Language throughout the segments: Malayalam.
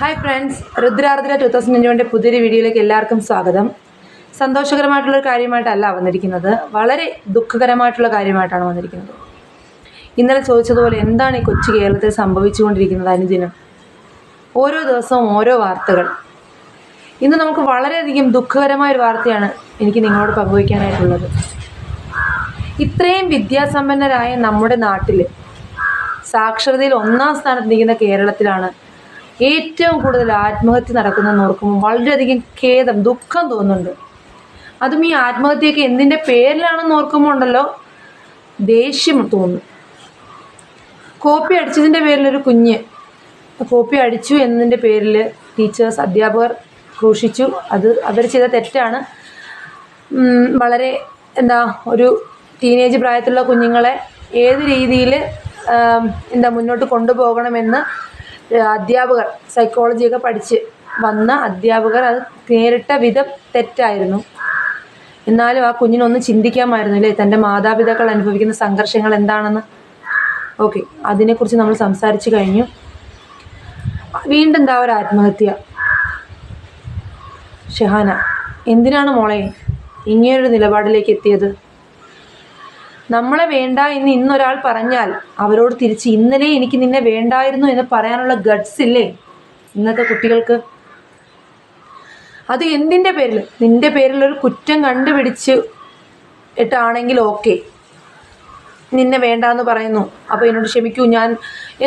ഹായ് ഫ്രണ്ട്സ്, രുദ്രാർദ്ര 2021 പുതിയൊരു വീഡിയോയിലേക്ക് എല്ലാവർക്കും സ്വാഗതം. സന്തോഷകരമായിട്ടുള്ളൊരു കാര്യമായിട്ടല്ല വന്നിരിക്കുന്നത്, വളരെ ദുഃഖകരമായിട്ടുള്ള കാര്യമായിട്ടാണ് വന്നിരിക്കുന്നത്. ഇന്നലെ ചോദിച്ചതുപോലെ എന്താണ് ഈ കൊച്ചു കേരളത്തിൽ സംഭവിച്ചുകൊണ്ടിരിക്കുന്നത് അനുദിനം? ഓരോ ദിവസവും ഓരോ വാർത്തകൾ. ഇന്ന് നമുക്ക് വളരെയധികം ദുഃഖകരമായൊരു വാർത്തയാണ് എനിക്ക് നിങ്ങളോട് പങ്കുവയ്ക്കാനായിട്ടുള്ളത്. ഇത്രയും വിദ്യാസമ്പന്നരായ നമ്മുടെ നാട്ടിൽ സാക്ഷരതയിൽ 1-ാം സ്ഥാനത്ത് നിൽക്കുന്ന കേരളത്തിലാണ് ഏറ്റവും കൂടുതൽ ആത്മഹത്യ നടക്കുന്നതെന്ന് ഓർക്കുമ്പോൾ വളരെയധികം ഖേദം, ദുഃഖം തോന്നുന്നുണ്ട്. അതും ഈ ആത്മഹത്യയൊക്കെ എന്തിൻ്റെ പേരിലാണെന്ന് ഓർക്കുമ്പോൾ ഉണ്ടല്ലോ ദേഷ്യം തോന്നും. കോപ്പി അടിച്ചതിൻ്റെ പേരിലൊരു കുഞ്ഞ് കോപ്പി അടിച്ചു എന്നതിൻ്റെ പേരിൽ ടീച്ചേഴ്സ്, അധ്യാപകർ ക്രൂശിച്ചു. അത് അവർ ചെയ്ത തെറ്റാണ്. വളരെ ഒരു ടീനേജ് പ്രായത്തിലുള്ള കുഞ്ഞുങ്ങളെ ഏത് രീതിയിൽ മുന്നോട്ട് കൊണ്ടുപോകണമെന്ന് അധ്യാപകർ, സൈക്കോളജിയൊക്കെ പഠിച്ച് വന്ന അധ്യാപകർ അത് നേരിട്ട വിധം തെറ്റായിരുന്നു. എന്നാലും ആ കുഞ്ഞിനൊന്ന് ചിന്തിക്കാമായിരുന്നു അല്ലേ, തൻ്റെ മാതാപിതാക്കൾ അനുഭവിക്കുന്ന സംഘർഷങ്ങൾ എന്താണെന്ന്. ഓക്കെ, അതിനെക്കുറിച്ച് നമ്മൾ സംസാരിച്ചു കഴിഞ്ഞു. വീണ്ടും ഒരു ആത്മഹത്യ. ഷെഹാന, എന്തിനാണ് മോളെ ഇങ്ങനൊരു നിലപാടിലേക്ക് എത്തിയത്? നമ്മളെ വേണ്ട എന്ന് ഇന്നൊരാൾ പറഞ്ഞാൽ അവരോട് തിരിച്ച് ഇന്നലെ എനിക്ക് നിന്നെ വേണ്ടായിരുന്നു എന്ന് പറയാനുള്ള ഗട്ട്സ് ഇല്ലേ ഇന്നത്തെ കുട്ടികൾക്ക്? അത് എന്തിൻ്റെ പേരിൽ? നിന്റെ പേരിലൊരു കുറ്റം കണ്ടുപിടിച്ച് ഇട്ടാണെങ്കിൽ ഓക്കെ, നിന്നെ വേണ്ടാന്ന് പറയുന്നു, അപ്പോൾ എന്നോട് ക്ഷമിക്കൂ ഞാൻ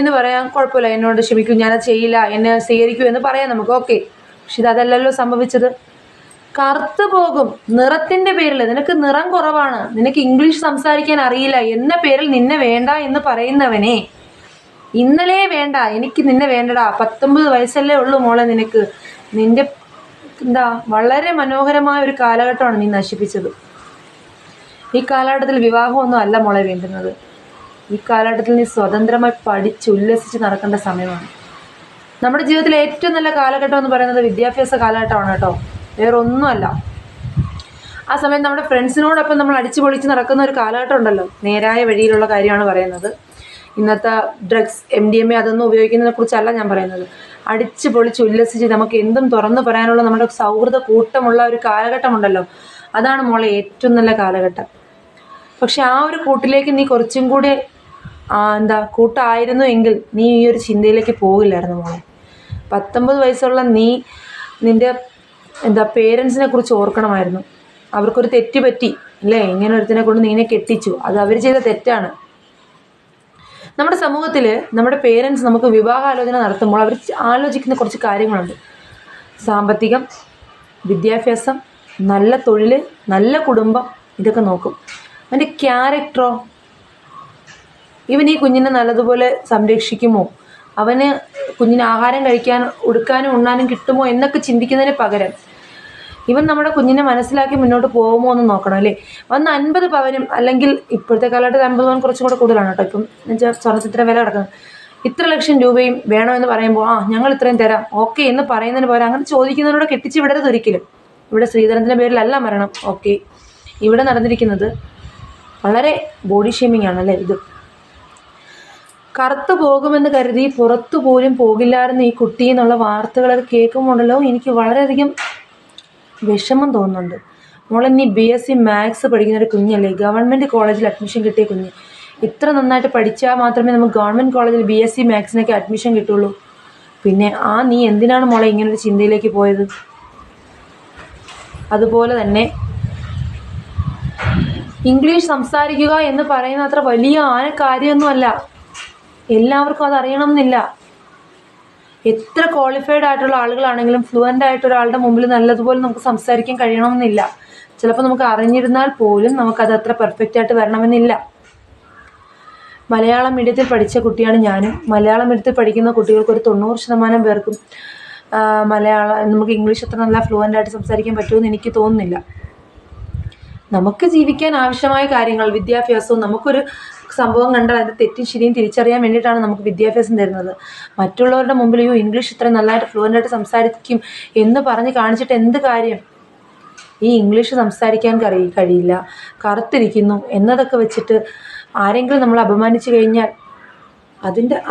എന്ന് പറയാൻ കുഴപ്പമില്ല. എന്നോട് ക്ഷമിക്കൂ, ഞാനത് ചെയ്യില്ല, എന്നെ സ്വീകരിക്കൂ എന്ന് പറയാം നമുക്ക്, ഓക്കെ. പക്ഷെ ഇതല്ലല്ലോ സംഭവിച്ചത്. കറുത്തു പോകും നിറത്തിൻ്റെ പേരിൽ, നിനക്ക് നിറം കുറവാണ്, നിനക്ക് ഇംഗ്ലീഷ് സംസാരിക്കാൻ അറിയില്ല എന്ന പേരിൽ നിന്നെ വേണ്ട എന്ന് പറയുന്നവനെ ഇന്നലെ വേണ്ട, എനിക്ക് നിന്നെ വേണ്ടടാ, 19 വയസ്സല്ലേ ഉള്ളൂ മോളെ നിനക്ക്, നിന്റെ വളരെ മനോഹരമായ ഒരു കാലഘട്ടമാണ് നീ നശിപ്പിച്ചത്. ഈ കാലഘട്ടത്തിൽ വിവാഹമൊന്നും അല്ല മോളെ വേണ്ടുന്നത്. ഈ കാലഘട്ടത്തിൽ നീ സ്വതന്ത്രമായി പഠിച്ച് ഉല്ലസിച്ച് നടക്കേണ്ട സമയമാണ്. നമ്മുടെ ജീവിതത്തിലെ ഏറ്റവും നല്ല കാലഘട്ടം എന്ന് പറയുന്നത് വിദ്യാഭ്യാസ കാലഘട്ടമാണ് കേട്ടോ, വേറെ ഒന്നുമല്ല. ആ സമയം നമ്മുടെ ഫ്രണ്ട്സിനോടൊപ്പം നമ്മൾ അടിച്ചു പൊളിച്ച് നടക്കുന്ന ഒരു കാലഘട്ടം ഉണ്ടല്ലോ, നേരായ വഴിയിലുള്ള കാര്യമാണ് പറയുന്നത്. ഇന്നത്തെ ഡ്രഗ്സ്, MDMA അതൊന്നും ഉപയോഗിക്കുന്നതിനെ കുറിച്ചല്ല ഞാൻ പറയുന്നത്. അടിച്ചു പൊളിച്ച് ഉല്ലസിച്ച് നമുക്ക് എന്തും തുറന്നു പറയാനുള്ള നമ്മുടെ സൗഹൃദ കൂട്ടമുള്ള ഒരു കാലഘട്ടമുണ്ടല്ലോ, അതാണ് മോളെ ഏറ്റവും നല്ല കാലഘട്ടം. പക്ഷെ ആ ഒരു കൂട്ടിലേക്ക് നീ കുറച്ചും കൂടി കൂട്ടായിരുന്നു എങ്കിൽ നീ ഈ ഒരു ചിന്തയിലേക്ക് പോകില്ലായിരുന്നു മോളെ. 19 വയസ്സുള്ള നീ നിൻ്റെ പേരൻസിനെ കുറിച്ച് ഓർക്കണമായിരുന്നു. അവർക്കൊരു തെറ്റ് പറ്റി അല്ലേ, ഇങ്ങനെ ഒരുത്തിനെ കൊണ്ട് നീനെ കെട്ടിച്ചു, അത് അവർ ചെയ്ത തെറ്റാണ്. നമ്മുടെ സമൂഹത്തിൽ നമ്മുടെ പേരൻസ് നമുക്ക് വിവാഹാലോചന നടത്തുമ്പോൾ അവർ ആലോചിക്കുന്ന കുറച്ച് കാര്യങ്ങളുണ്ട്. സാമ്പത്തികം, വിദ്യാഭ്യാസം, നല്ല തൊഴിൽ, നല്ല കുടുംബം, ഇതൊക്കെ നോക്കും. അവൻ്റെ ക്യാരക്ടറോ, ഇവൻ ഈ കുഞ്ഞിനെ നല്ലതുപോലെ സംരക്ഷിക്കുമോ, അവന് കുഞ്ഞിന് ആഹാരം കഴിക്കാൻ, ഉടുക്കാനും ഉണ്ണാനും കിട്ടുമോ എന്നൊക്കെ ചിന്തിക്കുന്നതിന് പകരം ഇവൻ നമ്മുടെ കുഞ്ഞിനെ മനസ്സിലാക്കി മുന്നോട്ട് പോകുമോ എന്ന് നോക്കണം അല്ലേ. വന്ന് 50 പവനും, അല്ലെങ്കിൽ ഇപ്പോഴത്തെ കാലഘട്ടത്തിൽ 50 പവൻ കുറച്ചും കൂടെ കൂടുതലാണ് കേട്ടോ. ഇപ്പം എന്നുവെച്ചാൽ സ്വർണ്ണത്തിന് വില കിടക്കുന്നത്. ഇത്ര ലക്ഷം രൂപയും വേണമെന്ന് പറയുമ്പോൾ ഞങ്ങൾ ഇത്രയും തരാം ഓക്കെ എന്ന് പറയുന്നതിന് പകരം അങ്ങനെ ചോദിക്കുന്നതിനോട് കെട്ടിച്ച് വിടരുത് ഒരിക്കലും. ഇവിടെ സ്ത്രീധനത്തിൻ്റെ പേരിലല്ല മരണം. ഓക്കെ, ഇവിടെ നടന്നിരിക്കുന്നത് വളരെ ബോഡി ഷേമിംഗ് ആണല്ലേ ഇത്. കറുത്തു പോകുമെന്ന് കരുതി പുറത്തു പോലും പോകില്ലായിരുന്നു ഈ കുട്ടി എന്നുള്ള വാർത്തകളൊക്കെ കേൾക്കുമ്പോണ്ടല്ലോ എനിക്ക് വളരെയധികം വിഷമം തോന്നുന്നുണ്ട്. മോളെ, നീ BSc മാത്സ് പഠിക്കുന്ന ഒരു കുഞ്ഞല്ലേ, ഗവൺമെൻറ് കോളേജിൽ അഡ്മിഷൻ കിട്ടിയ കുഞ്ഞ്. ഇത്ര നന്നായിട്ട് പഠിച്ചാൽ മാത്രമേ നമുക്ക് ഗവൺമെൻറ് കോളേജിൽ BSc മാത്സിനൊക്കെ അഡ്മിഷൻ കിട്ടുള്ളൂ. പിന്നെ നീ എന്തിനാണ് മോളെ ഇങ്ങനൊരു ചിന്തയിലേക്ക് പോയത്? അതുപോലെ തന്നെ ഇംഗ്ലീഷ് സംസാരിക്കുക എന്ന് പറയുന്ന അത്ര വലിയ കാര്യമൊന്നുമല്ല. എല്ലാവർക്കും അത് അറിയണം എന്നില്ല. എത്ര ക്വാളിഫൈഡ് ആയിട്ടുള്ള ആളുകളാണെങ്കിലും ഫ്ലുവൻ്റ് ആയിട്ട് ഒരാളുടെ മുമ്പിൽ നല്ലതുപോലെ നമുക്ക് സംസാരിക്കാൻ കഴിയണമെന്നില്ല. ചിലപ്പോൾ നമുക്ക് അറിഞ്ഞിരുന്നാൽ പോലും നമുക്കത് അത്ര പെർഫെക്റ്റ് ആയിട്ട് വരണമെന്നില്ല. മലയാളം മീഡിയത്തിൽ പഠിച്ച കുട്ടിയാണ് ഞാനും. മലയാളം മീഡിയത്തിൽ പഠിക്കുന്ന കുട്ടികൾക്ക് ഒരു 90% പേർക്കും നമുക്ക് ഇംഗ്ലീഷ് അത്ര നല്ല ഫ്ലുവൻ്റ് ആയിട്ട് സംസാരിക്കാൻ പറ്റുമെന്ന് എനിക്ക് തോന്നുന്നില്ല. നമുക്ക് ജീവിക്കാൻ ആവശ്യമായ കാര്യങ്ങൾ, വിദ്യാഭ്യാസവും, നമുക്കൊരു സംഭവം കണ്ടാൽ അതിൻ്റെ തെറ്റും ശരിയും തിരിച്ചറിയാൻ വേണ്ടിയിട്ടാണ് നമുക്ക് വിദ്യാഭ്യാസം തരുന്നത്. മറ്റുള്ളവരുടെ മുമ്പിൽ ഇംഗ്ലീഷ് ഇത്ര നല്ലതായിട്ട് ഫ്ലുവൻ്റായിട്ട് സംസാരിക്കും എന്ന് പറഞ്ഞ് കാണിച്ചിട്ട് എന്ത് കാര്യം? ഈ ഇംഗ്ലീഷ് സംസാരിക്കാൻ കഴിയില്ല, കറുത്തിരിക്കുന്നു എന്നതൊക്കെ വെച്ചിട്ട് ആരെങ്കിലും നമ്മൾ അപമാനിച്ചു കഴിഞ്ഞാൽ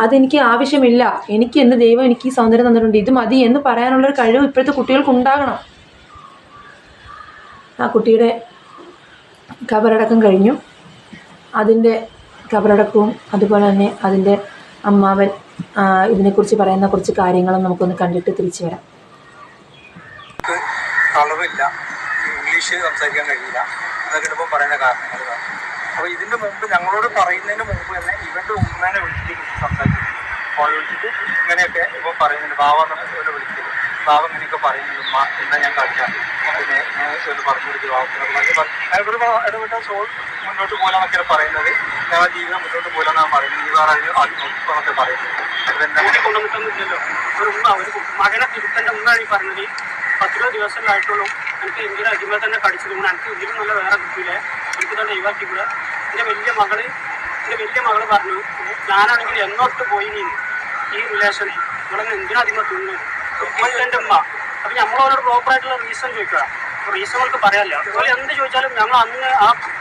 അതെനിക്ക് ആവശ്യമില്ല, എനിക്ക് എൻ്റെ ദൈവം എനിക്ക് ഈ സൗന്ദര്യം തന്നിട്ടുണ്ട്, ഇത് മതി എന്ന് പറയാനുള്ളൊരു കഴിവ് ഇപ്പോഴത്തെ കുട്ടികൾക്ക് ഉണ്ടാകണം. ആ കുട്ടിയുടെ കബറടക്കം കഴിഞ്ഞു. അതിൻ്റെ കബറടക്കവും അതുപോലെ തന്നെ അതിൻ്റെ അമ്മാവൻ ഇതിനെക്കുറിച്ച് പറയുന്ന കുറച്ച് കാര്യങ്ങളും നമുക്കൊന്ന് കണ്ടിട്ട് തിരിച്ചു വരാം. കളറില്ല, ഇംഗ്ലീഷ് സംസാരിക്കാൻ കഴിയില്ല എന്നൊക്കെ ഇപ്പോൾ പറയുന്ന കാരണങ്ങൾ. അപ്പോൾ ഇതിൻ്റെ മുമ്പ് ഞങ്ങളോട് പറയുന്നതിന് മുമ്പ് തന്നെ ഇവൻ്റെ ഉമ്മേനെ വിളിച്ചിട്ട് സംസാരിക്കും. ഫോൺ വിളിച്ചിട്ട് ഇങ്ങനെയൊക്കെ ഇപ്പോൾ പറയുന്നുണ്ട്. ബാവ എന്നൊക്കെ വിളിച്ചത്, ബാവ ഇങ്ങനെയൊക്കെ പറയുന്നുണ്ട്, ഉമ്മ എന്താ ഞാൻ കളിക്കാം, പിന്നെ ഞാൻ പറഞ്ഞു കൊടുത്തു ബാവ ഇടപെട്ട സോൾ മുന്നോട്ട് പോകാനൊക്കെ പറയുന്നത്. ഞങ്ങളുടെ ജീവിതം മുന്നോട്ട് പോകാനാണ് പറയുന്നത്. ഈ വേറെ നോക്കിക്കോന്നൊക്കെ പറയുന്നത്. അതെന്താ കൊണ്ടുവന്നിട്ടൊന്നുമില്ലല്ലോ. ഒരു ഉമ്മ ഒരു മകനെ തിരുത്തൻ്റെ ഉമ്മയാണ് ഈ പറഞ്ഞത്. 10 ദിവസമായിട്ടുള്ളൂ എനിക്ക് ഇന്ത്യയുടെ അടിമ തന്നെ കടിച്ചത് കൊണ്ട് എനിക്ക് ഇതിലും നല്ല വേറെ കിട്ടിയില്ലേ, എനിക്ക് തന്നെ ഒഴിവാക്കി കൂടെ. എൻ്റെ വലിയ മകള് പറഞ്ഞു, ഞാനാണെങ്കിൽ എന്നോട്ട് പോയി ഈ റിലേഷന് നിങ്ങളെന്നെ എന്തിനാ അടിമ തിന്നത് എൻ്റെ ഉമ്മ. അപ്പം നമ്മളോട് പ്രോപ്പറായിട്ടുള്ള റീസൺ ചോദിക്കുക. റീസൺ നമുക്ക് പറയാമല്ലോ. അതുപോലെ എന്ത് ചോദിച്ചാലും ഞങ്ങൾ അന്ന്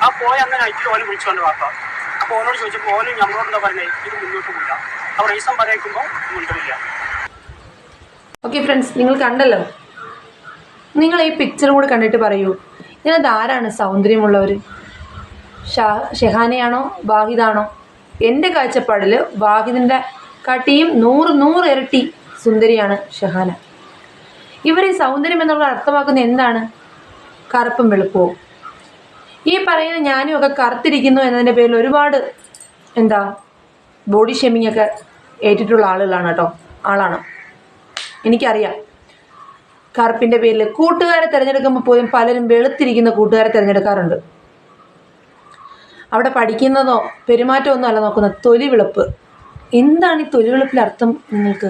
ആ പോയ അന്ന് നൈറ്റിൽ ഓനെ വിളിച്ചുകൊണ്ട് വാക്കാം. അപ്പോൾ ഓനോട് ചോദിച്ചപ്പോൾ ഓന് നമ്മളോട് എന്താ പറയുന്നത്, ഇത് മുന്നോട്ട് പോയില്ല. അപ്പോൾ റീസൺ പറയിക്കുമ്പോൾ മുണ്ടില്ല. ഓക്കെ ഫ്രണ്ട്സ്, നിങ്ങൾ കണ്ടല്ലോ. നിങ്ങൾ ഈ പിക്ചർ കൂടെ കണ്ടിട്ട് പറയൂ, ഇതിനകത്ത് ആരാണ് സൗന്ദര്യമുള്ളവർ? ഷെഹാനയാണോ വാഹിദാണോ? എൻ്റെ കാഴ്ചപ്പാടിൽ വാഹിദിൻ്റെ കാട്ടിയും 100 ഇരട്ടി സുന്ദരിയാണ് ഷെഹാന. ഇവർ ഈ സൗന്ദര്യം എന്നുള്ള അർത്ഥമാക്കുന്ന എന്താണ്? കറുപ്പും വെളുപ്പവും. ഈ പറയുന്ന ഞാനും ഒക്കെ കറുത്തിരിക്കുന്നു എന്നതിൻ്റെ പേരിൽ ഒരുപാട് ബോഡി ഷേമിംഗ് ഒക്കെ ഏറ്റിട്ടുള്ള ആളാണ്. എനിക്കറിയാം. കറുപ്പിൻ്റെ പേരിൽ കൂട്ടുകാരെ തിരഞ്ഞെടുക്കുമ്പോൾ പോലും പലരും വെളുത്തിരിക്കുന്ന കൂട്ടുകാരെ തിരഞ്ഞെടുക്കാറുണ്ട്. അവിടെ പഠിക്കുന്നതോ പെരുമാറ്റമൊന്നും അല്ല നോക്കുന്നത്, തൊലി വെളുപ്പ്. എന്താണ് ഈ തൊലി വെളുപ്പിൻ്റെ അർത്ഥം? നിങ്ങൾക്ക്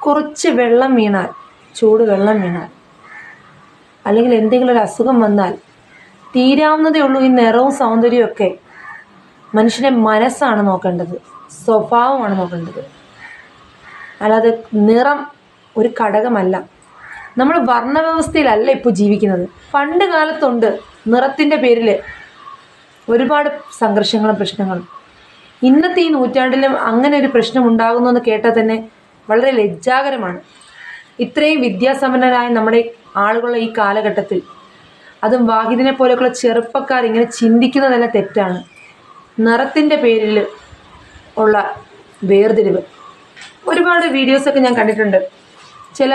കുറച്ച് വെള്ളം വീണാൽ, ചൂട് വെള്ളം വീണാൽ, അല്ലെങ്കിൽ എന്തെങ്കിലും ഒരു അസുഖം വന്നാൽ തീരാവുന്നതേ ഉള്ളൂ ഈ നിറവും സൗന്ദര്യവും ഒക്കെ. മനുഷ്യൻ്റെ മനസ്സാണ് നോക്കേണ്ടത്, സ്വഭാവമാണ് നോക്കേണ്ടത്, അല്ലാതെ നിറം ഒരു ഘടകമല്ല. നമ്മൾ വർണ്ണവ്യവസ്ഥയിലല്ല ഇപ്പോൾ ജീവിക്കുന്നത്. പണ്ട് കാലത്തുണ്ട് നിറത്തിൻ്റെ പേരിൽ ഒരുപാട് സംഘർഷങ്ങളും പ്രശ്നങ്ങളും. ഇന്നത്തെ ഈ നൂറ്റാണ്ടിലും അങ്ങനെ ഒരു പ്രശ്നം ഉണ്ടാകുന്നു എന്ന് കേട്ടാൽ തന്നെ വളരെ ലജ്ജാകരമാണ്. ഇത്രയും വിദ്യാസമ്പന്നരായ നമ്മുടെ ആളുകളുടെ ഈ കാലഘട്ടത്തിൽ, അതും വാഹിദിനെ പോലെയൊക്കെയുള്ള ചെറുപ്പക്കാർ ഇങ്ങനെ ചിന്തിക്കുന്നതെല്ലാം തെറ്റാണ്. നിറത്തിൻ്റെ പേരിൽ ഉള്ള വേർതിരിവ് ഒരുപാട് വീഡിയോസൊക്കെ ഞാൻ കണ്ടിട്ടുണ്ട്. ചില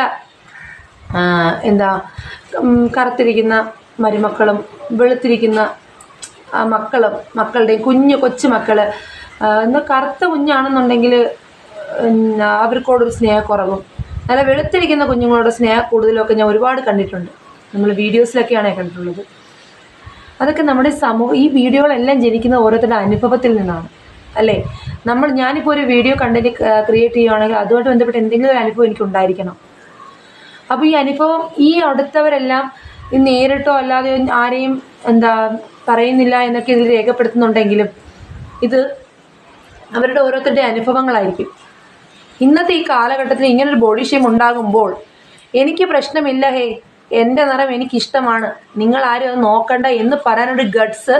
കറുത്തിരിക്കുന്ന മരുമക്കളും വെളുത്തിരിക്കുന്ന മക്കളുടെയും കൊച്ചു മക്കൾ കറുത്ത കുഞ്ഞാണെന്നുണ്ടെങ്കിൽ അവർക്കോടൊരു സ്നേഹക്കുറവും, നല്ല വെളുത്തിരിക്കുന്ന കുഞ്ഞുങ്ങളോട് സ്നേഹ കൂടുതലൊക്കെ ഞാൻ ഒരുപാട് കണ്ടിട്ടുണ്ട്. നമ്മൾ വീഡിയോസിലൊക്കെയാണ് കണ്ടിട്ടുള്ളത്. അതൊക്കെ നമ്മുടെ ഈ വീഡിയോകളെല്ലാം ജനിക്കുന്ന ഓരോരുത്തരുടെ അനുഭവത്തിൽ നിന്നാണ്, അല്ലേ? ഞാനിപ്പോൾ ഒരു വീഡിയോ കണ്ടന്റ് ക്രിയേറ്റ് ചെയ്യുകയാണെങ്കിൽ അതുമായിട്ട് ബന്ധപ്പെട്ട് എന്തെങ്കിലും ഒരു അനുഭവം എനിക്കുണ്ടായിരിക്കണം. അപ്പോൾ ഈ അനുഭവം ഈ അടുത്തവരെല്ലാം നേരിട്ടോ അല്ലാതെ ആരെയും പറയുന്നില്ല എന്നൊക്കെ ഇതിൽ രേഖപ്പെടുത്തുന്നുണ്ടെങ്കിലും ഇത് അവരുടെ ഓരോരുത്തരുടെ അനുഭവങ്ങളായിരിക്കും. ഇന്നത്തെ ഈ കാലഘട്ടത്തിൽ ഇങ്ങനൊരു ബോഡി ഷേം ഉണ്ടാകുമ്പോൾ എനിക്ക് പ്രശ്നമില്ല, എൻ്റെ നിറം എനിക്കിഷ്ടമാണ്, നിങ്ങൾ ആരും അത് നോക്കണ്ട എന്ന് പറയാനൊരു ഗട്ട്സ്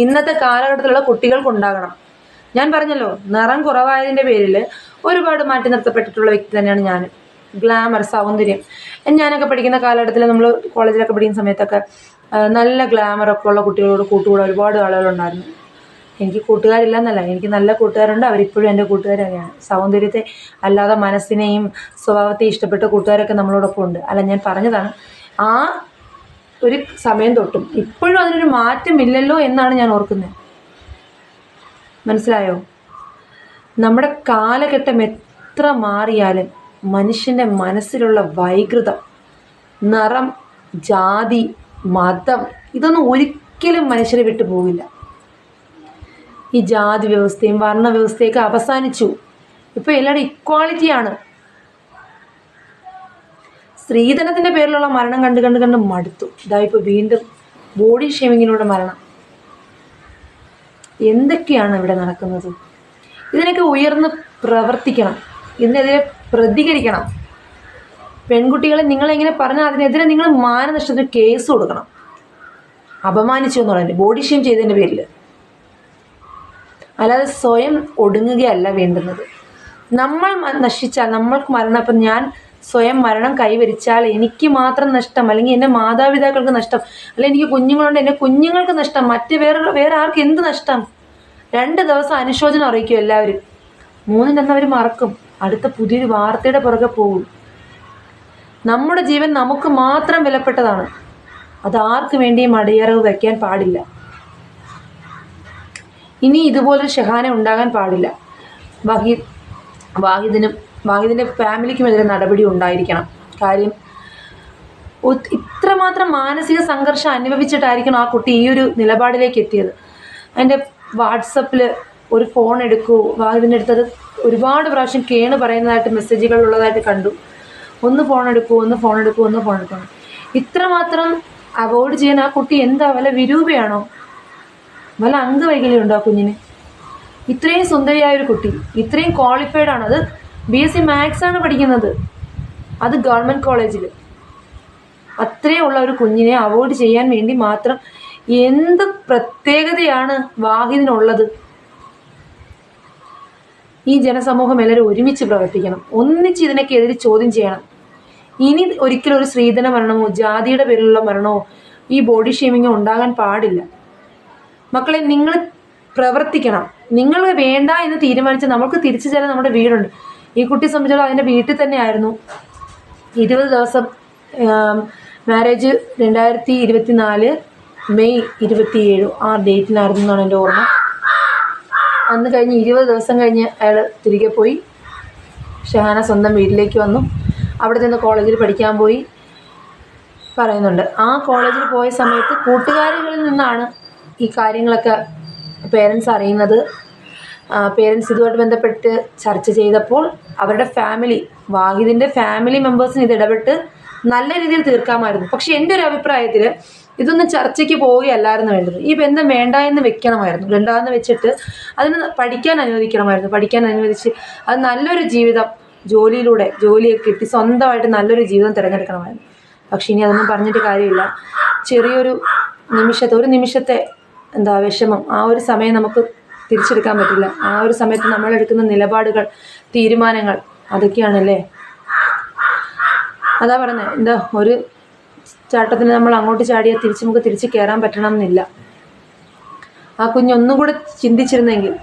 ഇന്നത്തെ കാലഘട്ടത്തിലുള്ള കുട്ടികൾക്കുണ്ടാകണം. ഞാൻ പറഞ്ഞല്ലോ, നിറം കുറവായതിൻ്റെ പേരിൽ ഒരുപാട് മാറ്റി നിർത്തപ്പെട്ടിട്ടുള്ള വ്യക്തി തന്നെയാണ് ഞാൻ. ഗ്ലാമർ, സൗന്ദര്യം, ഞാനൊക്കെ പഠിക്കുന്ന കാലഘട്ടത്തിൽ നമ്മൾ കോളേജിലൊക്കെ പഠിക്കുന്ന സമയത്തൊക്കെ നല്ല ഗ്ലാമറൊക്കെ ഉള്ള കുട്ടികളോട് കൂട്ടുകൂടാൻ ഒരുപാട് ആളുകളുണ്ടായിരുന്നു. എനിക്ക് കൂട്ടുകാരില്ല എന്നല്ല, എനിക്ക് നല്ല കൂട്ടുകാരുണ്ട്, അവരിപ്പോഴും എൻ്റെ കൂട്ടുകാർ തന്നെയാണ്. സൗന്ദര്യത്തെ അല്ലാതെ മനസ്സിനെയും സ്വഭാവത്തെയും ഇഷ്ടപ്പെട്ട കൂട്ടുകാരൊക്കെ നമ്മളോടൊപ്പം ഉണ്ട്. അല്ല, ഞാൻ പറഞ്ഞതാണ്, ആ ഒരു സമയം തൊട്ടും ഇപ്പോഴും അതിനൊരു മാറ്റമില്ലല്ലോ എന്നാണ് ഞാൻ ഓർക്കുന്നത്. മനസ്സിലായോ? നമ്മുടെ കാലഘട്ടം എത്ര മാറിയാലും മനുഷ്യൻ്റെ മനസ്സിലുള്ള വൈകൃതം, നിറം, ജാതി, മതം ഇതൊന്നും ഒരിക്കലും മനുഷ്യരെ വിട്ടു പോകില്ല. ഈ ജാതി വ്യവസ്ഥയും വർണ്ണ വ്യവസ്ഥയൊക്കെ അവസാനിച്ചു. ഇപ്പോൾ എല്ലാവരും ഇക്വാളിറ്റിയാണ്. സ്ത്രീധനത്തിൻ്റെ പേരിലുള്ള മരണം കണ്ട് മടുത്തു. ഇതായിപ്പോൾ വീണ്ടും ബോഡി ഷേമിങ്ങിലൂടെ മരണം. എന്തൊക്കെയാണ് ഇവിടെ നടക്കുന്നത്? ഇതിനൊക്കെ ഉയർന്ന് പ്രവർത്തിക്കണം, ഇതിനെതിരെ പ്രതികരിക്കണം. പെൺകുട്ടികളെ നിങ്ങളെങ്ങനെ പറഞ്ഞാൽ അതിനെതിരെ നിങ്ങൾ മാനനഷ്ടത്തിന് കേസ് കൊടുക്കണം. അപമാനിച്ചു എന്നുള്ളതിൻ്റെ, ബോഡി ഷെയിം ചെയ്തതിൻ്റെ പേരിൽ. അല്ലാതെ സ്വയം ഒടുങ്ങുകയല്ല വേണ്ടുന്നത്. നമ്മൾ നശിച്ചാൽ, നമ്മൾക്ക് മരണം, ഇപ്പം ഞാൻ സ്വയം മരണം കൈവരിച്ചാൽ എനിക്ക് മാത്രം നഷ്ടം, അല്ലെങ്കിൽ എൻ്റെ മാതാപിതാക്കൾക്ക് നഷ്ടം, അല്ലെങ്കിൽ എനിക്ക് കുഞ്ഞുങ്ങളുണ്ട് എൻ്റെ കുഞ്ഞുങ്ങൾക്ക് നഷ്ടം, വേറെ ആർക്ക് എന്ത് നഷ്ടം? 2 ദിവസം അനുശോചനം അറിയിക്കും എല്ലാവരും. 3 അവർ മറക്കും. അടുത്ത പുതിയൊരു വാർത്തയുടെ പുറകെ പോകും. നമ്മുടെ ജീവൻ നമുക്ക് മാത്രം വിലപ്പെട്ടതാണ്. അത് ആർക്ക് വേണ്ടിയും അടിയറവ് വയ്ക്കാൻ പാടില്ല. ഇനി ഇതുപോലൊരു ഷഹാന ഉണ്ടാകാൻ പാടില്ല. വാഹിദിൻ്റെ ഫാമിലിക്കുമെതിരെ നടപടി ഉണ്ടായിരിക്കണം. കാര്യം ഇത്രമാത്രം മാനസിക സംഘർഷം അനുഭവിച്ചിട്ടായിരിക്കണം ആ കുട്ടി ഈ ഒരു നിലപാടിലേക്ക് എത്തിയത്. അതിൻ്റെ വാട്സപ്പിൽ ഒരു ഫോൺ എടുക്കൂ, വാഹിദിൻ്റെ അടുത്തത് ഒരുപാട് പ്രാവശ്യം കേണ് പറയുന്നതായിട്ട് മെസ്സേജുകൾ ഉള്ളതായിട്ട് കണ്ടു. ഒന്ന് ഫോൺ എടുക്കൂ. ഇത്രമാത്രം അവോയ്ഡ് ചെയ്യാൻ ആ കുട്ടി എന്താ വല്ല വിരൂപയാണോ? വല്ല അംഗവൈകല്യമുണ്ടോ ആ കുഞ്ഞിന്? ഇത്രയും സുന്ദരിയായ ഒരു കുട്ടി, ഇത്രയും ക്വാളിഫൈഡ് ആണ്. അത് BSc മാത്സ് ആണ് പഠിക്കുന്നത്, അത് ഗവൺമെൻറ് കോളേജിൽ. അത്രയും ഉള്ള ഒരു കുഞ്ഞിനെ അവോയ്ഡ് ചെയ്യാൻ വേണ്ടി മാത്രം എന്ത് പ്രത്യേകതയാണ് വാഹിദിനുള്ളത്? ഈ ജനസമൂഹം എല്ലാവരും ഒരുമിച്ച് പ്രവർത്തിക്കണം, ഒന്നിച്ച് ഇതിനൊക്കെ എതിരെ ചോദ്യം ചെയ്യണം. ഇനി ഒരിക്കലും ഒരു സ്ത്രീധന മരണമോ ജാതിയുടെ പേരിലുള്ള മരണമോ ഈ ബോഡി ഷേമിങ്ങോ ഉണ്ടാകാൻ പാടില്ല. മക്കളെ, നിങ്ങൾ പ്രവർത്തിക്കണം. നിങ്ങൾ വേണ്ട എന്ന് തീരുമാനിച്ച് നമുക്ക് തിരിച്ചു ചെല്ലാൻ നമ്മുടെ വീടുണ്ട്. ഈ കുട്ടിയെ സംബന്ധിച്ചിടത്തോളം അതിൻ്റെ വീട്ടിൽ തന്നെ ആയിരുന്നു. 20 ദിവസം മാരേജ് 2024 മെയ് 27 ആ ഡേറ്റിനായിരുന്നു എന്നാണ് എൻ്റെ ഓർമ്മ. അന്ന് കഴിഞ്ഞ് 20 ദിവസം കഴിഞ്ഞ് അയാൾ തിരികെ പോയി. ഷഹാന സ്വന്തം വീട്ടിലേക്ക് വന്നു. അവിടെ നിന്ന് കോളേജിൽ പഠിക്കാൻ പോയി പറയുന്നുണ്ട്. ആ കോളേജിൽ പോയ സമയത്ത് കൂട്ടുകാരികളിൽ നിന്നാണ് ഈ കാര്യങ്ങളൊക്കെ പേരൻസ് അറിയുന്നത്. പേരൻസ് ഇതുമായിട്ട് ബന്ധപ്പെട്ട് ചർച്ച ചെയ്തപ്പോൾ അവരുടെ വാഹിദിൻ്റെ ഫാമിലി മെമ്പേഴ്സിന് ഇത് ഇടപെട്ട് നല്ല രീതിയിൽ തീർക്കാമായിരുന്നു. പക്ഷെ എൻ്റെ ഒരു അഭിപ്രായത്തിൽ ഇതൊന്നും ചർച്ചയ്ക്ക് പോവുകയല്ലായിരുന്നു വേണ്ടത്. ഈ ബന്ധം വേണ്ട എന്ന് വെക്കണമായിരുന്നു. രണ്ടാമെന്ന് വെച്ചിട്ട് അതിന് പഠിക്കാൻ അനുവദിച്ച് അത് നല്ലൊരു ജീവിതം ജോലിയൊക്കെ കിട്ടി സ്വന്തമായിട്ട് നല്ലൊരു ജീവിതം തിരഞ്ഞെടുക്കണമായിരുന്നു. പക്ഷെ ഇനി അതൊന്നും പറഞ്ഞിട്ട് കാര്യമില്ല. ചെറിയൊരു നിമിഷത്തെ വിഷമം, ആ ഒരു സമയം നമുക്ക് തിരിച്ചെടുക്കാൻ പറ്റില്ല. ആ ഒരു സമയത്ത് നമ്മളെടുക്കുന്ന നിലപാടുകൾ, തീരുമാനങ്ങൾ, അതൊക്കെയാണല്ലേ. അതാ പറഞ്ഞത്, ഒരു ചാട്ടത്തിന് നമ്മൾ അങ്ങോട്ട് ചാടിയാൽ നമുക്ക് തിരിച്ച് കയറാൻ പറ്റണം എന്നില്ല. ആ കുഞ്ഞൊന്നും കൂടെ ചിന്തിച്ചിരുന്നെങ്കിൽ,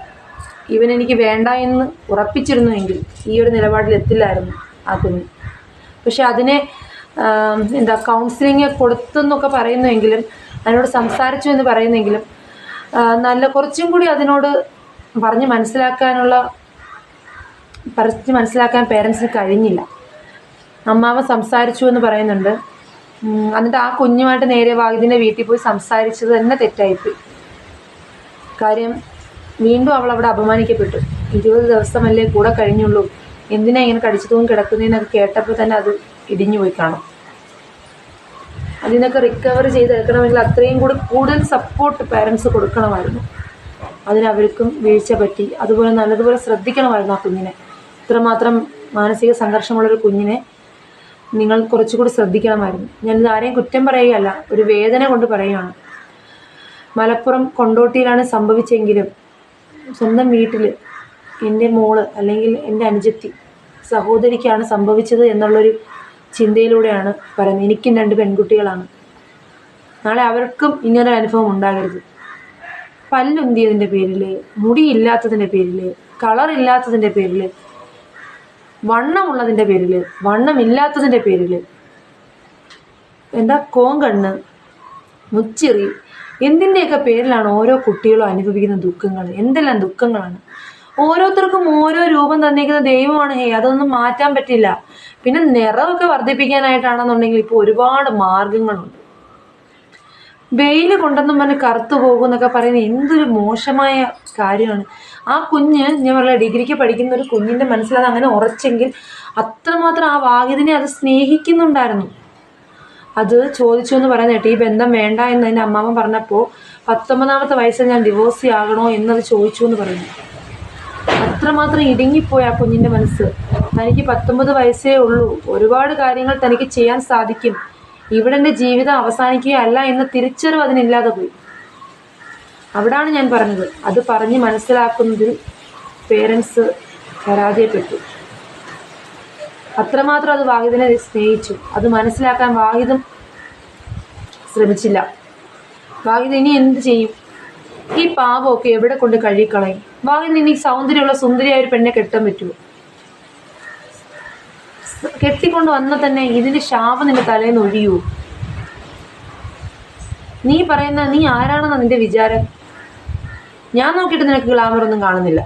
എനിക്ക് വേണ്ട എന്ന് ഉറപ്പിച്ചിരുന്നുവെങ്കിൽ ഈ ഒരു നിലപാടിൽ എത്തില്ലായിരുന്നു ആ കുഞ്ഞ്. പക്ഷെ അതിനെ കൗൺസിലിംഗ് കൊടുത്തെന്നൊക്കെ പറയുന്നുവെങ്കിലും, അതിനോട് സംസാരിച്ചു എന്ന് പറയുന്നെങ്കിലും നല്ല കുറച്ചും കൂടി അതിനോട് പറഞ്ഞ് മനസ്സിലാക്കാൻ പേരൻസിന് കഴിഞ്ഞില്ല. അമ്മാവൻ സംസാരിച്ചു എന്ന് പറയുന്നുണ്ട്. എന്നിട്ട് ആ കുഞ്ഞുമായിട്ട് നേരെ വാഹിദിൻ്റെ വീട്ടിൽ പോയി സംസാരിച്ചത് തന്നെ തെറ്റായിപ്പോയി. കാര്യം വീണ്ടും അവൾ അവിടെ അപമാനിക്കപ്പെട്ടു. 20 ദിവസമല്ലേ കൂടെ കഴിഞ്ഞുള്ളൂ, എന്തിനാ ഇങ്ങനെ കടിച്ചു തൂങ്ങി കിടക്കുന്നതെന്നൊക്കെ കേട്ടപ്പോൾ തന്നെ അത് ഇടിഞ്ഞു പോയി കാണും. അതിനൊക്കെ റിക്കവർ ചെയ്തെടുക്കണമെങ്കിൽ അത്രയും കൂടി കൂടുതൽ സപ്പോർട്ട് പേരൻസ് കൊടുക്കണമായിരുന്നു. അതിനവർക്കും വീഴ്ച പറ്റി. അതുപോലെ നല്ലതുപോലെ ശ്രദ്ധിക്കണമായിരുന്നു ആ കുഞ്ഞിനെ. ഇത്രമാത്രം മാനസിക സംഘർഷമുള്ളൊരു കുഞ്ഞിനെ നിങ്ങൾ കുറച്ചുകൂടി ശ്രദ്ധിക്കണമായിരുന്നു. ഞാനിത് ആരെയും കുറ്റം പറയുകയല്ല, ഒരു വേദന കൊണ്ട് പറയുകയാണ്. മലപ്പുറം കൊണ്ടോട്ടിയിലാണ് സംഭവിച്ചെങ്കിലും സ്വന്തം വീട്ടിൽ എൻ്റെ മോള് അല്ലെങ്കിൽ എൻ്റെ അനുജത്തി സഹോദരിക്കാണ് സംഭവിച്ചത് എന്നുള്ളൊരു ചിന്തയിലൂടെയാണ് പറയുന്നത്. എനിക്കും 2 പെൺകുട്ടികളാണ്. നാളെ അവർക്കും ഇങ്ങനൊരു അനുഭവം ഉണ്ടാകരുത്. പല്ലുന്തിയതിൻ്റെ പേരിൽ, മുടിയില്ലാത്തതിൻ്റെ പേരിൽ, കളറില്ലാത്തതിൻ്റെ പേരിൽ, വണ്ണമുള്ളതിൻ്റെ പേരിൽ, വണ്ണമില്ലാത്തതിൻ്റെ പേരിൽ, കോങ്കണ്ണ്, മുച്ചിറി, എന്തിൻ്റെയൊക്കെ പേരിലാണ് ഓരോ കുട്ടികളും അനുഭവിക്കുന്ന ദുഃഖങ്ങൾ. എന്തെല്ലാം ദുഃഖങ്ങളാണ്. ഓരോരുത്തർക്കും ഓരോ രൂപം തന്നിരിക്കുന്ന ദൈവമാണ്. അതൊന്നും മാറ്റാൻ പറ്റില്ല. പിന്നെ നിറമൊക്കെ വർദ്ധിപ്പിക്കാനായിട്ടാണെന്നുണ്ടെങ്കിൽ ഇപ്പോൾ ഒരുപാട് മാർഗങ്ങളുണ്ട്. വെയിൽ കൊണ്ടെന്നും പറഞ്ഞ് കറുത്തു പോകുമെന്നൊക്കെ പറയുന്നത് എന്തൊരു മോശമായ കാര്യമാണ്. ആ കുഞ്ഞ്, ഞാൻ പറയാം, ഡിഗ്രിക്ക് പഠിക്കുന്ന ഒരു കുഞ്ഞിൻ്റെ മനസ്സിൽ അത് അങ്ങനെ ഉറച്ചെങ്കിൽ അത്രമാത്രം ആ വാഹിദിനെ അത് സ്നേഹിക്കുന്നുണ്ടായിരുന്നു. അത് ചോദിച്ചു എന്ന് പറയുന്നത് കേട്ടോ. ഈ ബന്ധം വേണ്ട എന്ന് എൻ്റെ അമ്മാമ്മ പറഞ്ഞപ്പോൾ 19ാമത്തെ വയസ്സിൽ ഞാൻ ഡിവോഴ്സ് ആകണോ എന്നത് ചോദിച്ചു എന്ന് പറയുന്നു. അത്രമാത്രം ഇടുങ്ങിപ്പോയി ആ കുഞ്ഞിൻ്റെ മനസ്സ്. തനിക്ക് 19 വയസ്സേ ഉള്ളൂ, ഒരുപാട് കാര്യങ്ങൾ തനിക്ക് ചെയ്യാൻ സാധിക്കും, ഇവിടെ എൻ്റെ ജീവിതം അവസാനിക്കുകയല്ല എന്ന തിരിച്ചറിവ് അതിനില്ലാതെ പോയി. അവിടാണ് ഞാൻ പറഞ്ഞത്, അത് പറഞ്ഞ് മനസ്സിലാക്കുന്നതിൽ പേരൻസ് പരാജയപ്പെട്ടു. അത്രമാത്രം അത് വാഹിദിനെ സ്നേഹിച്ചു. അത് മനസ്സിലാക്കാൻ വാഹിദും ശ്രമിച്ചില്ല. വാഹിദ് ഇനി എന്ത് ചെയ്യും? ഈ പാവമൊക്കെ എവിടെ കൊണ്ട് കഴുകിക്കളയും? വാഹിദ് ഇനി സൗന്ദര്യമുള്ള സുന്ദരിയായ ഒരു പെണ്ണെ കെട്ടാൻ പറ്റുമോ? കെട്ടിക്കൊണ്ട് വന്നാൽ തന്നെ ഇതിന്റെ ശാപം നിന്റെ തലേന്ന് ഒഴിയൂ? നീ പറയുന്ന നീ ആരാണെന്നാ നിന്റെ വിചാരം? ഞാൻ നോക്കിയിട്ട് നിനക്ക് ഗ്ലാമർ ഒന്നും കാണുന്നില്ല.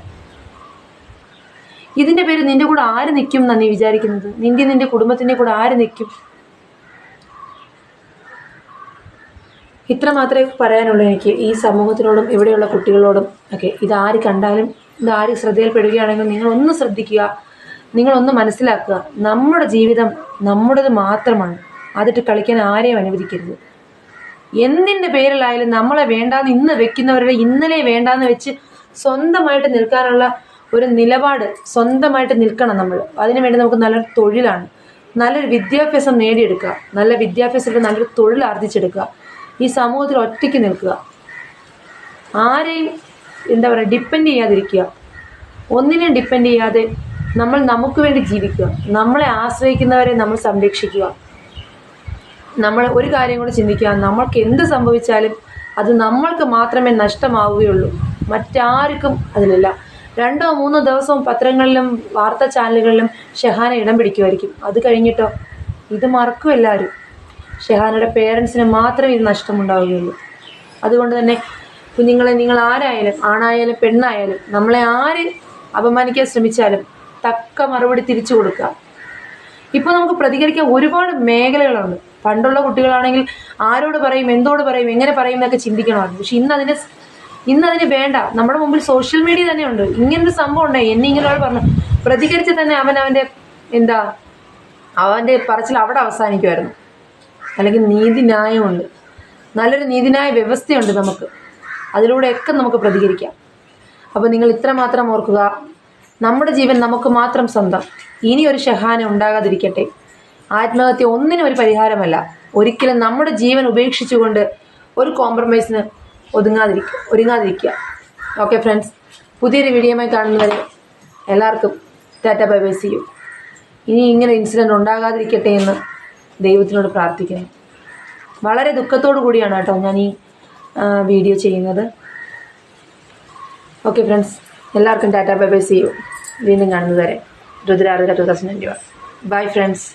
ഇതിന്റെ പേര് നിന്റെ കൂടെ ആര് നിൽക്കും എന്നാ നീ വിചാരിക്കുന്നത്? നിന്റെ കുടുംബത്തിന്റെ കൂടെ ആര് നിൽക്കും? ഇത്ര മാത്രമേ പറയാനുള്ളൂ എനിക്ക് ഈ സമൂഹത്തിനോടും ഇവിടെയുള്ള കുട്ടികളോടും ഒക്കെ. ഇതാര് കണ്ടാലും ഇതാര് ശ്രദ്ധയിൽപ്പെടുകയാണെങ്കിൽ നിങ്ങളൊന്ന് ശ്രദ്ധിക്കുക, നിങ്ങളൊന്ന് മനസ്സിലാക്കുക. നമ്മുടെ ജീവിതം നമ്മുടേത് മാത്രമാണ്. അതിട്ട് കളിക്കാൻ ആരെയും അനുവദിക്കരുത്. എന്തിൻ്റെ പേരിലായാലും നമ്മളെ വേണ്ടാന്ന് ഇന്ന് വെക്കുന്നവരുടെ ഇന്നലെ വേണ്ടാന്ന് വെച്ച് സ്വന്തമായിട്ട് നിൽക്കാനുള്ള ഒരു നിലപാട് സ്വന്തമായിട്ട് നിൽക്കണം നമ്മൾ. അതിനുവേണ്ടി നമുക്ക് നല്ലൊരു തൊഴിലാണ്, നല്ലൊരു വിദ്യാഭ്യാസം നേടിയെടുക്കുക, നല്ല വിദ്യാഭ്യാസത്തിൽ നല്ലൊരു തൊഴിൽ ആർജിച്ചെടുക്കുക. ഈ സമൂഹത്തിൽ ഒറ്റയ്ക്ക് നിൽക്കുക, ആരെയും എന്താ പറയുക ഡിപ്പെൻഡ് ചെയ്യാതിരിക്കുക. ഒന്നിനെയും ഡിപ്പെൻഡ് ചെയ്യാതെ നമ്മൾ നമുക്ക് വേണ്ടി ജീവിക്കുക. നമ്മളെ ആശ്രയിക്കുന്നവരെ നമ്മൾ സംരക്ഷിക്കുക. നമ്മൾ ഒരു കാര്യം കൂടി ചിന്തിക്കുക, നമ്മൾക്ക് എന്ത് സംഭവിച്ചാലും അത് നമ്മൾക്ക് മാത്രമേ നഷ്ടമാവുകയുള്ളൂ, മറ്റാർക്കും അതിലില്ല. 2-3 ദിവസവും പത്രങ്ങളിലും വാർത്താ ചാനലുകളിലും ഷെഹാന ഇടം പിടിക്കുമായിരിക്കും. അത് കഴിഞ്ഞിട്ടോ ഇത് മറക്കും എല്ലാവരും. ഷെഹാനയുടെ പേരൻസിന് മാത്രമേ ഇത് നഷ്ടമുണ്ടാവുകയുള്ളൂ. അതുകൊണ്ട് തന്നെ കുഞ്ഞുങ്ങളെ, നിങ്ങൾ ആരായാലും ആണായാലും പെണ്ണായാലും നമ്മളെ ആര് അപമാനിക്കാൻ ശ്രമിച്ചാലും തക്ക മറുപടി തിരിച്ചു കൊടുക്കുക. ഇപ്പോൾ നമുക്ക് പ്രതികരിക്കാൻ ഒരുപാട് മേഖലകളുണ്ട്. പണ്ടുള്ള കുട്ടികളാണെങ്കിൽ ആരോട് പറയും, എന്തോട് പറയും, എങ്ങനെ പറയും എന്നൊക്കെ ചിന്തിക്കണമായിരുന്നു. പക്ഷെ ഇന്നതിന് വേണ്ട. നമ്മുടെ മുമ്പിൽ സോഷ്യൽ മീഡിയ തന്നെ ഉണ്ട്. ഇങ്ങനൊരു സംഭവം ഉണ്ടായി, എന്നെ ഇങ്ങനെ ഒരാൾ പറഞ്ഞു, പ്രതികരിച്ച് തന്നെ അവൻ്റെ പറച്ചിൽ അവിടെ അവസാനിക്കുമായിരുന്നു. അല്ലെങ്കിൽ നീതിന്യായമുണ്ട്, നല്ലൊരു നീതിന്യായ വ്യവസ്ഥയുണ്ട് നമുക്ക്. അതിലൂടെയൊക്കെ നമുക്ക് പ്രതികരിക്കാം. അപ്പോൾ നിങ്ങൾ ഇത്രമാത്രം ഓർക്കുക, നമ്മുടെ ജീവൻ നമുക്ക് മാത്രം സ്വന്തം. ഇനി ഒരു ഷെഹാന ഉണ്ടാകാതിരിക്കട്ടെ. ആത്മഹത്യ ഒന്നിനും ഒരു പരിഹാരമല്ല. ഒരിക്കലും നമ്മുടെ ജീവൻ ഉപേക്ഷിച്ചുകൊണ്ട് ഒരു കോംപ്രമൈസിന് ഒരുങ്ങാതിരിക്കുക. ഓക്കെ ഫ്രണ്ട്സ്, പുതിയൊരു വീഡിയോയുമായി കാണുന്നവരെ എല്ലാവർക്കും tata bye bye, see you. ഇനി ഇങ്ങനെ ഇൻസിഡൻറ്റ് ഉണ്ടാകാതിരിക്കട്ടെ എന്ന് ദൈവത്തിനോട് പ്രാർത്ഥിക്കുന്നു. വളരെ ദുഃഖത്തോടു കൂടിയാണ് കേട്ടോ ഞാൻ ഈ വീഡിയോ ചെയ്യുന്നത്. ഓക്കെ ഫ്രണ്ട്സ്, എല്ലാവർക്കും tata bye bye, see you. വീണ്ടും കാണുന്നത് വരെ രുദ്രാർദ്ര 2021. Bye friends.